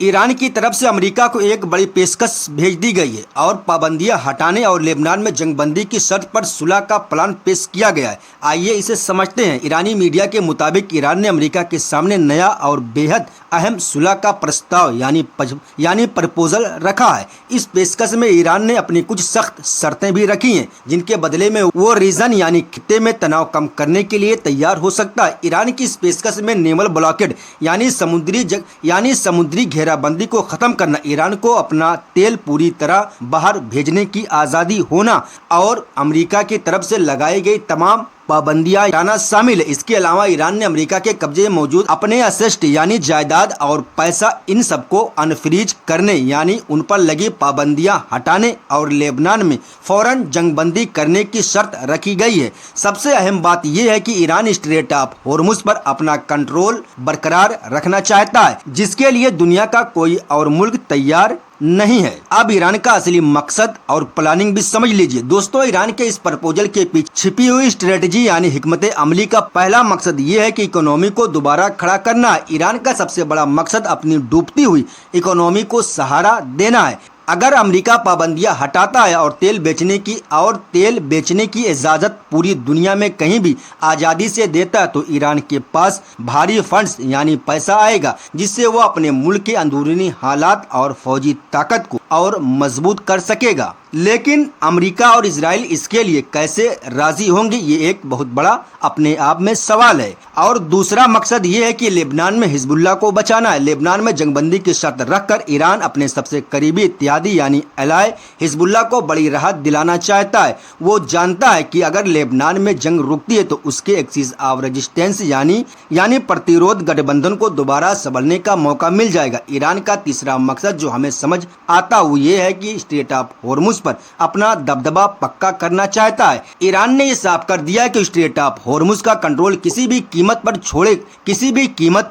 Iran की तरफ से अमेरिका को एक बड़ी पेशकश भेज दी गई है और पाबंदियां हटाने और लेबनान में जंगबंदी की शर्त पर सुलह का प्लान पेश किया गया है। आइए इसे समझते हैं। ईरानी मीडिया के मुताबिक ईरान ने अमेरिका के सामने नया और बेहद अहम सुलह का प्रस्ताव यानी प्रपोजल रखा है। इस पेशकश में ईरान ने अपनी कुछ सख्त शर्तें भी रखी हैं, जिनके बदले में वो रीजन यानी खित्ते में तनाव कम करने के लिए तैयार हो सकता है। ईरान की इस पेशकश में नेवल ब्लॉकेड यानी समुद्री घेराबंदी को खत्म करना, ईरान को अपना तेल पूरी तरह बाहर भेजने की आज़ादी होना और अमेरिका की तरफ से लगाई गई तमाम पाबंदियां हटाना शामिल है। इसके अलावा ईरान ने अमेरिका के कब्जे में मौजूद अपने असेट यानी जायदाद और पैसा, इन सबको अनफ्रीज करने यानी उन पर लगी पाबंदियां हटाने और लेबनान में फौरन जंगबंदी करने की शर्त रखी गई है। सबसे अहम बात यह है कि ईरान स्ट्रेट ऑफ होर्मुज पर अपना कंट्रोल बरकरार रखना चाहता है, जिसके लिए दुनिया का कोई और मुल्क तैयार नहीं है। अब ईरान का असली मकसद और प्लानिंग भी समझ लीजिए। दोस्तों, ईरान के इस प्रपोजल के पीछे छिपी हुई स्ट्रेटजी यानी हिकमत अमली का पहला मकसद ये है कि इकोनॉमी को दोबारा खड़ा करना है। ईरान का सबसे बड़ा मकसद अपनी डूबती हुई इकोनॉमी को सहारा देना है। अगर अमेरिका पाबंदियां हटाता है और तेल बेचने की इजाजत पूरी दुनिया में कहीं भी आज़ादी से देता है, तो ईरान के पास भारी फंड्स यानी पैसा आएगा, जिससे वो अपने मुल्क के अंदरूनी हालात और फौजी ताकत को और मजबूत कर सकेगा। लेकिन अमेरिका और इजराइल इसके लिए कैसे राजी होंगे, ये एक बहुत बड़ा अपने आप में सवाल है। और दूसरा मकसद ये है कि लेबनान में हिजबुल्लाह को बचाना है। लेबनान में जंगबंदी की शर्त रखकर ईरान अपने सबसे करीबी इत्तेहादी यानी एलाय हिजबुल्लाह को बड़ी राहत दिलाना चाहता है। वो जानता है कि अगर लेबनान में जंग रुकती है तो उसके एक्सिस ऑफ रेजिस्टेंस यानी प्रतिरोध गठबंधन को दोबारा संभलने का मौका मिल जाएगा। ईरान का तीसरा मकसद जो हमें समझ आता वो ये है कि स्ट्रेट ऑफ होर्मुज पर अपना दबदबा पक्का करना चाहता है। ईरान ने ये साफ कर दिया है कि स्ट्रेट ऑफ होर्मुज का कंट्रोल किसी भी कीमत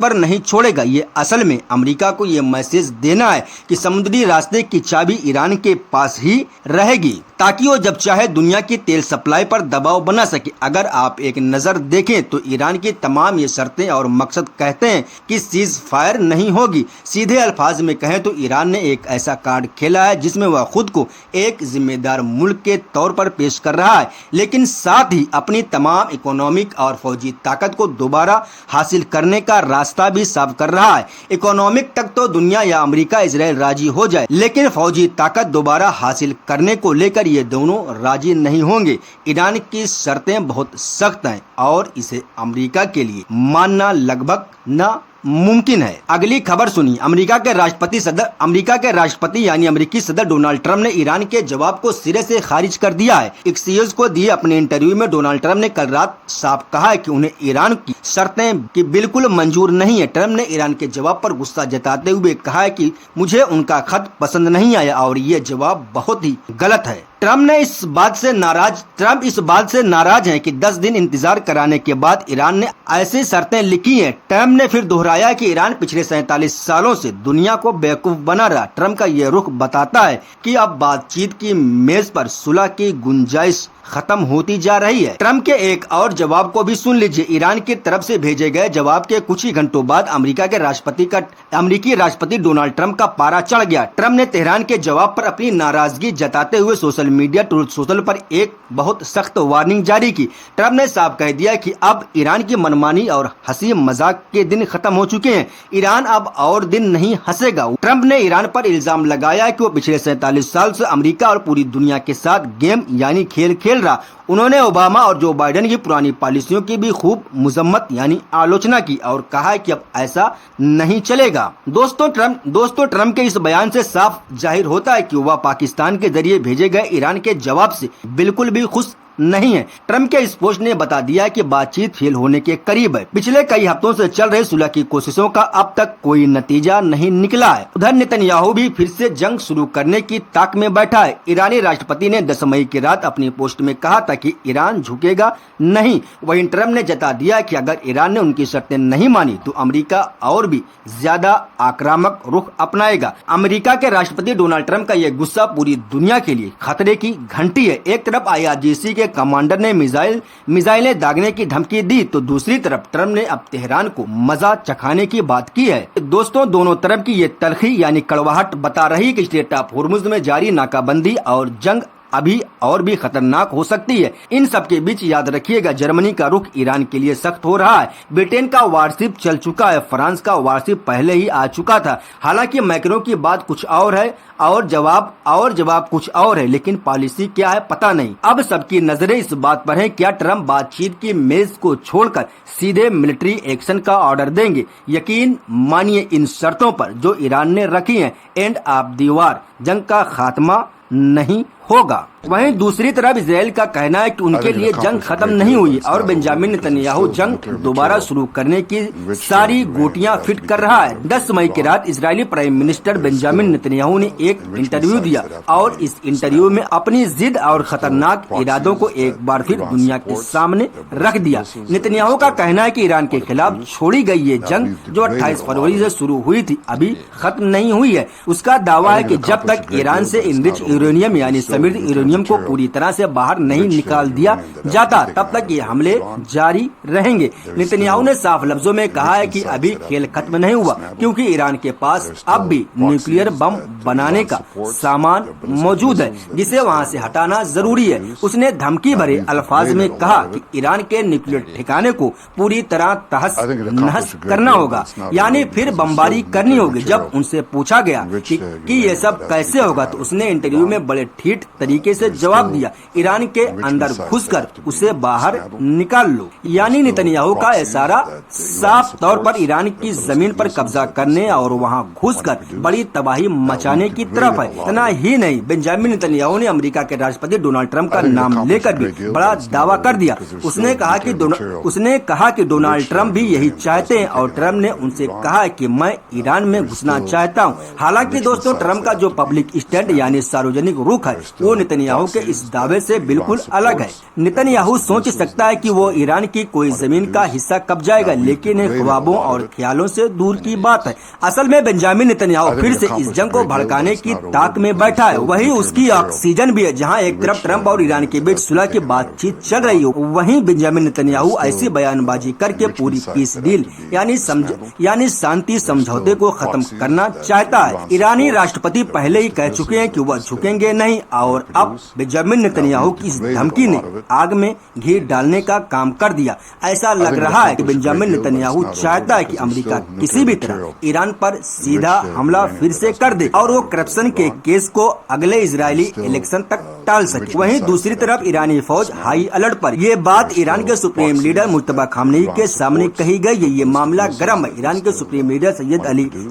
पर नहीं छोड़ेगा। ये असल में अमेरिका को ये मैसेज देना है कि समुद्री रास्ते की चाबी ईरान के पास ही रहेगी, ताकि वो जब चाहे दुनिया की तेल सप्लाई पर दबाव बना सके। अगर आप एक नजर देखें तो ईरान की तमाम ये शर्तें और मकसद कहते हैं कि सीज फायर नहीं होगी। सीधे अल्फाज में कहें तो ईरान ने एक ऐसा कार्ड खेला है जिसमें वह खुद को एक जिम्मेदार मुल्क के तौर पर पेश कर रहा है, लेकिन साथ ही अपनी तमाम इकोनॉमिक और फौजी ताकत को दोबारा हासिल करने का रास्ता भी साफ कर रहा है। इकोनॉमिक तक तो दुनिया या अमेरिका इजराइल राजी हो जाए, लेकिन फौजी ताकत दोबारा हासिल करने को लेकर ये दोनों राजी नहीं होंगे। ईरान की शर्तें बहुत सख्त हैं और इसे अमेरिका के लिए मानना लगभग नामुमकिन है। अगली खबर सुनिए। अमेरिका के राष्ट्रपति यानी अमेरिकी सदर डोनाल्ड ट्रंप ने ईरान के जवाब को सिरे से खारिज कर दिया है। एक्सियोस को दिए अपने इंटरव्यू में डोनाल्ड ट्रंप ने कल रात साफ कहा है कि उन्हें ईरान की शर्तें की बिल्कुल मंजूर नहीं है। ट्रंप ने ईरान के जवाब पर गुस्सा जताते हुए कहा है कि मुझे उनका खत पसंद नहीं आया और ये जवाब बहुत ही गलत है। ट्रंप इस बात से नाराज हैं कि 10 दिन इंतजार कराने के बाद ईरान ने ऐसी शर्तें लिखी हैं। ट्रंप ने फिर दोहराया कि ईरान पिछले 47 सालों से दुनिया को बेवकूफ बना रहा। ट्रंप का यह रुख बताता है कि अब बातचीत की मेज पर सुलह की गुंजाइश खत्म होती जा रही है। ट्रंप के एक और जवाब को भी सुन लीजिए। ईरान की तरफ से भेजे गए जवाब के कुछ ही घंटों बाद अमेरिकी राष्ट्रपति डोनाल्ड ट्रंप का पारा चढ़ गया। ट्रंप ने तेहरान के जवाब पर अपनी नाराजगी जताते हुए सोशल मीडिया ट्रूथ सोशल पर एक बहुत सख्त वार्निंग जारी की। ट्रंप ने साफ कह दिया कि अब ईरान की मनमानी और हंसी मजाक के दिन खत्म हो चुके हैं। ईरान अब और दिन नहीं हंसेगा। ट्रंप ने ईरान पर इल्जाम लगाया कि वो पिछले 47 साल से अमेरिका और पूरी दुनिया के साथ गेम यानी खेल रहा। उन्होंने ओबामा और जो बाइडेन की पुरानी पॉलिसियों की भी खूब मुजम्मत यानी आलोचना की और कहा कि अब ऐसा नहीं चलेगा। दोस्तों, ट्रंप के इस बयान से साफ जाहिर होता है कि वह पाकिस्तान के जरिए भेजे गए ईरान के जवाब से बिल्कुल भी खुश नहीं है। ट्रंप के इस पोस्ट ने बता दिया कि बातचीत फेल होने के करीब है। पिछले कई हफ्तों से चल रहे सुलह की कोशिशों का अब तक कोई नतीजा नहीं निकला है। उधर नेतन्याहू भी फिर से जंग शुरू करने की ताक में बैठा है। ईरानी राष्ट्रपति ने 10 मई की रात अपनी पोस्ट में कहा था कि ईरान झुकेगा नहीं। वहीं ट्रंप ने जता दिया कि अगर ईरान ने उनकी शर्तें नहीं मानी तो अमेरिका और भी ज्यादा आक्रामक रुख अपनाएगा। अमेरिका के राष्ट्रपति डोनाल्ड ट्रंप का यह गुस्सा पूरी दुनिया के लिए खतरे की घंटी है। एक तरफ IRGC के के कमांडर ने मिसाइलें दागने की धमकी दी, तो दूसरी तरफ ट्रम्प ने अब तेहरान को मजा चखाने की बात की है। दोस्तों, दोनों तरफ की ये तलखी यानी कड़वाहट बता रही है कि स्ट्रेट ऑफ हॉर्मुज़ में जारी नाकाबंदी और जंग अभी और भी खतरनाक हो सकती है। इन सब के बीच याद रखिएगा, जर्मनी का रुख ईरान के लिए सख्त हो रहा है। ब्रिटेन का वारशिप चल चुका है, फ्रांस का वारशिप पहले ही आ चुका था। हालांकि मैक्रों की बात कुछ और है और जवाब कुछ और है, लेकिन पॉलिसी क्या है पता नहीं। अब सबकी नजरें इस बात पर हैं, क्या ट्रम्प बातचीत की मेज को छोड़कर सीधे मिलिट्री एक्शन का ऑर्डर देंगे। यकीन मानिए इन शर्तों पर जो ईरान ने रखी हैं, एंड ऑफ द वॉर, जंग का खात्मा नहीं होगा। वहीं दूसरी तरफ इजराइल का कहना है कि उनके लिए जंग खत्म नहीं हुई और बेंजामिन नेतन्याहू जंग दोबारा शुरू करने की सारी गोटियां फिट कर रहा है। 10 मई की रात Israeli prime minister Benjamin Netanyahu ने एक इंटरव्यू दिया और इस इंटरव्यू में अपनी जिद और खतरनाक इरादों को एक बार फिर दुनिया के सामने रख दिया। नेतन्याहू का कहना है कि ईरान के खिलाफ छोड़ी गई ये जंग जो 28 फरवरी से शुरू हुई थी अभी खत्म नहीं हुई है। उसका दावा है कि जब तक ईरान से इनरिच यूरेनियम यानी समृद्ध यूरेनियम को पूरी तरह से बाहर नहीं निकाल दिया जाता, तब तक ये हमले जारी रहेंगे। नेतन्याहू ने साफ लफ्जों में कहा है कि अभी खेल खत्म नहीं हुआ, क्योंकि ईरान के पास अब भी न्यूक्लियर बम बनाने का सामान मौजूद है जिसे वहां से हटाना जरूरी है। उसने धमकी भरे अल्फाज में कहा कि ईरान के न्यूक्लियर ठिकाने को पूरी तरह तहस नहस करना होगा, यानी फिर बमबारी करनी होगी। जब उनसे पूछा गया कि ये सब कैसे होगा, तो उसने इंटरव्यू में बड़े ठीठ तरीके से जवाब दिया, ईरान के अंदर घुसकर उसे बाहर निकाल लो। यानी नेतन्याहू का इशारा साफ तौर पर ईरान की जमीन पर कब्जा करने और वहां घुसकर बड़ी तबाही मचाने की तरफ है। इतना ही नहीं, बेंजामिन नेतन्याहू ने अमेरिका के राष्ट्रपति डोनाल्ड ट्रंप का नाम लेकर भी बड़ा दावा कर दिया। उसने कहा कि डोनाल्ड ट्रंप भी यही चाहते हैं और ट्रंप ने उनसे कहा कि मैं ईरान में घुसना चाहता हूं। हालांकि दोस्तों, ट्रंप का जो पब्लिक स्टैंड यानी सार्वजनिक रुख है वो नेतन्याहू के इस दावे से बिल्कुल अलग है। नेतन्याहू सोच सकता है कि वो ईरान की कोई जमीन का हिस्सा कब जाएगा, लेकिन ये ख्वाबों और ख्यालों से दूर की बात है। असल में बेंजामिन नेतन्याहू फिर से इस जंग को भड़काने की ताक में बैठा है। वही उसकी ऑक्सीजन भी है। जहां एक तरफ ट्रंप और ईरान के बीच सुलह की बातचीत चल रही हो, वहीं बेंजामिन नेतन्याहू ऐसी बयानबाजी करके पूरी पीस डील यानी शांति समझौते को खत्म करना चाहता है। ईरानी राष्ट्रपति पहले ही कह चुके हैं कि वह झुकेंगे नहीं और अब बेंजामिन नेतन्याहू की इस धमकी ने आग में घी डालने का काम कर दिया। ऐसा लग रहा है कि बेंजामिन नेतन्याहू चाहता है कि अमेरिका किसी भी तरह ईरान पर सीधा हमला फिर से कर दे और वो करप्शन के केस को अगले इजरायली इलेक्शन तक टाल सके। वहीं दूसरी तरफ ईरानी फौज हाई अलर्ट पर। ये बात ईरान के सुप्रीम लीडर मुज्तबा खामनेई के सामने कही गई है। ये मामला गर्म है। ईरान के supreme leader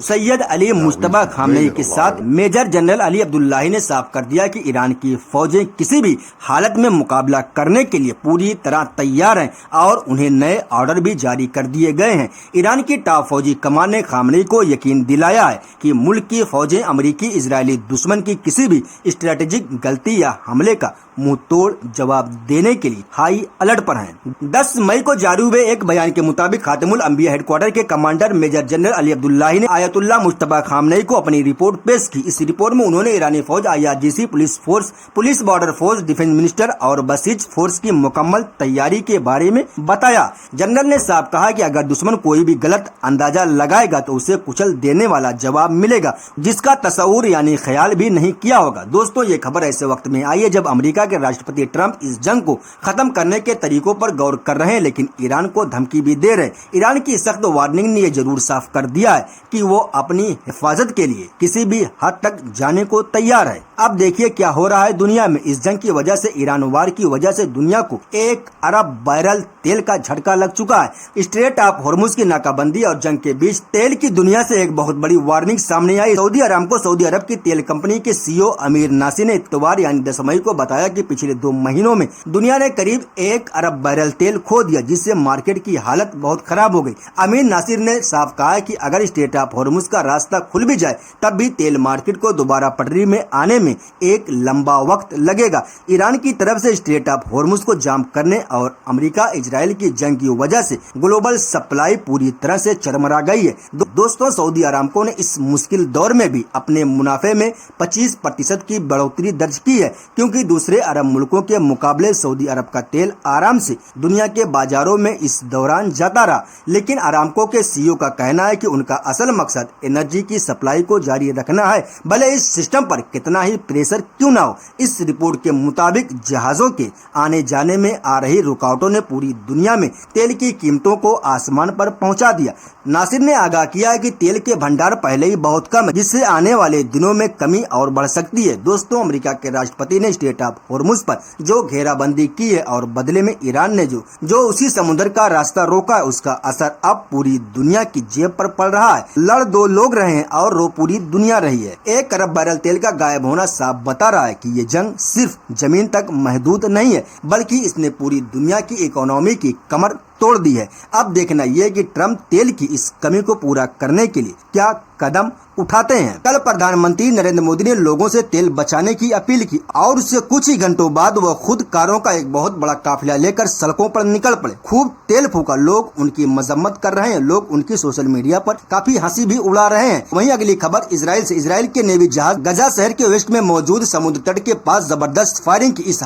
Sayyid Ali Mojtaba Khamenei के साथ मेजर जनरल अली अब्दुल्लाही ने साफ कर दिया कि ईरान की फौजें किसी भी हालत में मुकाबला करने के लिए पूरी तरह तैयार हैं और उन्हें नए ऑर्डर भी जारी कर दिए गए हैं। ईरान की टॉप फौजी कमान ने खामनेई को यकीन दिलाया है कि मुल्क की फौजें अमेरिकी इजरायली दुश्मन की किसी भी स्ट्रेटेजिक गलती या हमले का मुंह तोड़ जवाब देने के लिए हाई अलर्ट पर हैं। 10 मई को जारी हुए एक बयान के मुताबिक खातिमुल अंबिया हेडक्वार्टर के commander major general Ali Abdollahi ने आयतुल्लाह मुज्तबा खामनेई को अपनी रिपोर्ट पेश की। इस रिपोर्ट में उन्होंने ईरानी फौज, IRGC, police force, police border force, defence minister और बसीज फोर्स की मुकम्मल तैयारी के बारे में बताया। जनरल ने साफ कहा कि अगर दुश्मन कोई भी गलत अंदाजा लगाएगा तो उसे कुचल देने वाला जवाब मिलेगा जिसका तस्वुर यानी ख्याल भी नहीं किया होगा। दोस्तों, ये खबर ऐसे वक्त में आई है जब अमेरिका के राष्ट्रपति ट्रंप इस जंग को खत्म करने के तरीकों पर गौर कर रहे हैं, लेकिन ईरान को धमकी भी दे रहे हैं। ईरान की सख्त वार्निंग ने यह जरूर साफ कर दिया है कि वो अपनी हिफाजत के लिए किसी भी हद तक जाने को तैयार है। अब देखिए क्या हो रहा है दुनिया में। इस जंग की वजह से, ईरान वार की वजह से दुनिया को 1 अरब बैरल तेल का झटका लग चुका है। स्ट्रेट ऑफ हॉर्मुज़ की नाकाबंदी और जंग के बीच तेल की दुनिया से एक बहुत बड़ी वार्निंग सामने आई। सऊदी अरामको, सऊदी अरब की तेल कंपनी के CEO अमीर नासिर ने इत्तवार यानी 10 मई को बताया कि पिछले 2 महीनों में दुनिया ने करीब 1 अरब बैरल तेल खो दिया, जिससे मार्केट की हालत बहुत खराब हो गई। अमीर नासिर ने साफ कहा कि अगर स्ट्रेट ऑफ हॉर्मुज़ का रास्ता खुल भी जाए तब भी तेल मार्केट को दोबारा पटरी में आने में एक लंबा वक्त लगेगा। ईरान की तरफ से स्ट्रेट ऑफ हॉर्मुज़ को जाम करने और अमेरिका इजराइल की जंग की वजह से ग्लोबल सप्लाई पूरी तरह से चरमरा गई है। दोस्तों, सऊदी अरामको ने इस मुश्किल दौर में भी अपने मुनाफे में 25% की बढ़ोतरी दर्ज की है। क्योंकि दूसरे अरब मुल्कों के मुकाबले सऊदी अरब का तेल आराम से दुनिया के बाजारों में इस दौरान जाता रहा। लेकिन अरामको के सीईओ का कहना है कि उनका असल मकसद एनर्जी की सप्लाई को जारी रखना है, भले इस सिस्टम पर कितना ही प्रेशर क्यों ना हो। इस रिपोर्ट के मुताबिक जहाजों के आने जाने में आ रही रुकावटों ने पूरी दुनिया में तेल की कीमतों को आसमान पर पहुंचा दिया। नासिर ने आगाह किया है कि तेल के भंडार पहले ही बहुत कम है, जिससे आने वाले दिनों में कमी और बढ़ सकती है। दोस्तों, अमेरिका के राष्ट्रपति ने स्ट्रेट ऑफ हॉर्मुज पर जो घेराबंदी की है और बदले में ईरान ने जो उसी समुद्र का रास्ता रोका है, उसका असर अब पूरी दुनिया की जेब पर पड़ रहा है। लड़ दो लोग रहे हैं और रो पूरी दुनिया रही है। 1 अरब बैरल तेल का गायब होना साफ बता रहा है कि ये जंग सिर्फ जमीन तक महदूद नहीं है, बल्कि इसने पूरी दुनिया की इकोनॉमी की कमर तोड़ दी है। अब देखना यह कि ट्रम्प तेल की इस कमी को पूरा करने के लिए क्या कदम उठाते हैं। कल प्रधानमंत्री नरेंद्र मोदी ने लोगों से तेल बचाने की अपील की और उससे कुछ ही घंटों बाद वह खुद कारों का एक बहुत बड़ा काफिला लेकर सड़कों पर निकल पड़े। खूब तेल फूका। लोग उनकी मजम्मत कर रहे हैं, लोग उनकी सोशल मीडिया पर काफी हंसी भी उड़ा रहे हैं। वहीं अगली खबर इजराइल से। इजराइल के नेवी जहाज गजा शहर के वेस्ट में मौजूद समुद्र तट के पास जबरदस्त फायरिंग की। इस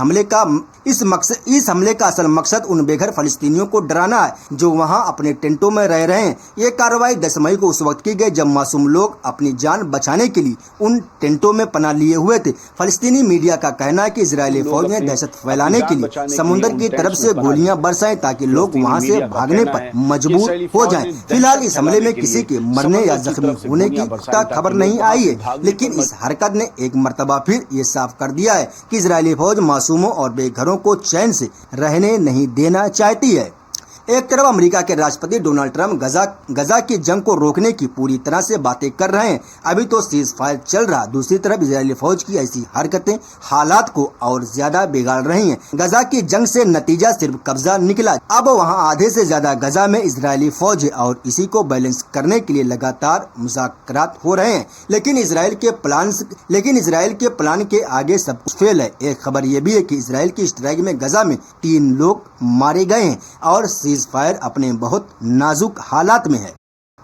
हमले का असल मकसद उन बेघर फलस्तीनियों को डराना है जो वहाँ अपने टेंटों में रह रहे हैं। ये कार्रवाई 10 मई को उस वक्त की गई जब मासूम लोग अपनी जान बचाने के लिए उन टेंटों में पनाह लिए हुए थे। फलस्तीनी मीडिया का कहना है कि इजरायली फौज ने दहशत फैलाने के लिए समुद्र की तरफ से गोलियां बरसाई ताकि लोग वहां से भागने पर मजबूर हो जाएं। फिलहाल इस हमले में किसी के मरने या जख्मी होने की खबर नहीं आई है, लेकिन इस हरकत ने एक मर्तबा फिर ये साफ कर दिया है कि इजरायली फौज मासूमों और बेघरों को चैन से रहने नहीं देना चाहती है। एक तरफ अमेरिका के राष्ट्रपति डोनाल्ड ट्रंप गजा की जंग को रोकने की पूरी तरह से बातें कर रहे हैं, अभी तो सीज फायर चल रहा। दूसरी तरफ इजरायली फौज की ऐसी हरकतें हालात को और ज्यादा बिगाड़ रही हैं। गजा की जंग से नतीजा सिर्फ कब्जा निकला। अब वहां आधे से ज्यादा गजा में इजरायली फौज है और इसी को बैलेंस करने के लिए लगातार मुज़ाकरात हो रहे हैं। लेकिन इजराइल के प्लान के आगे सब कुछ फेल है। एक खबर ये भी है कि इजराइल की स्ट्राइक में गजा में 3 लोग मारे गए हैं और फायर अपने बहुत नाजुक हालात में है।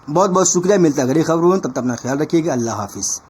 बहुत बहुत शुक्रिया। मिलता है अगली खबरों में, तब तक अपना ख्याल रखिएगा। अल्लाह हाफिज।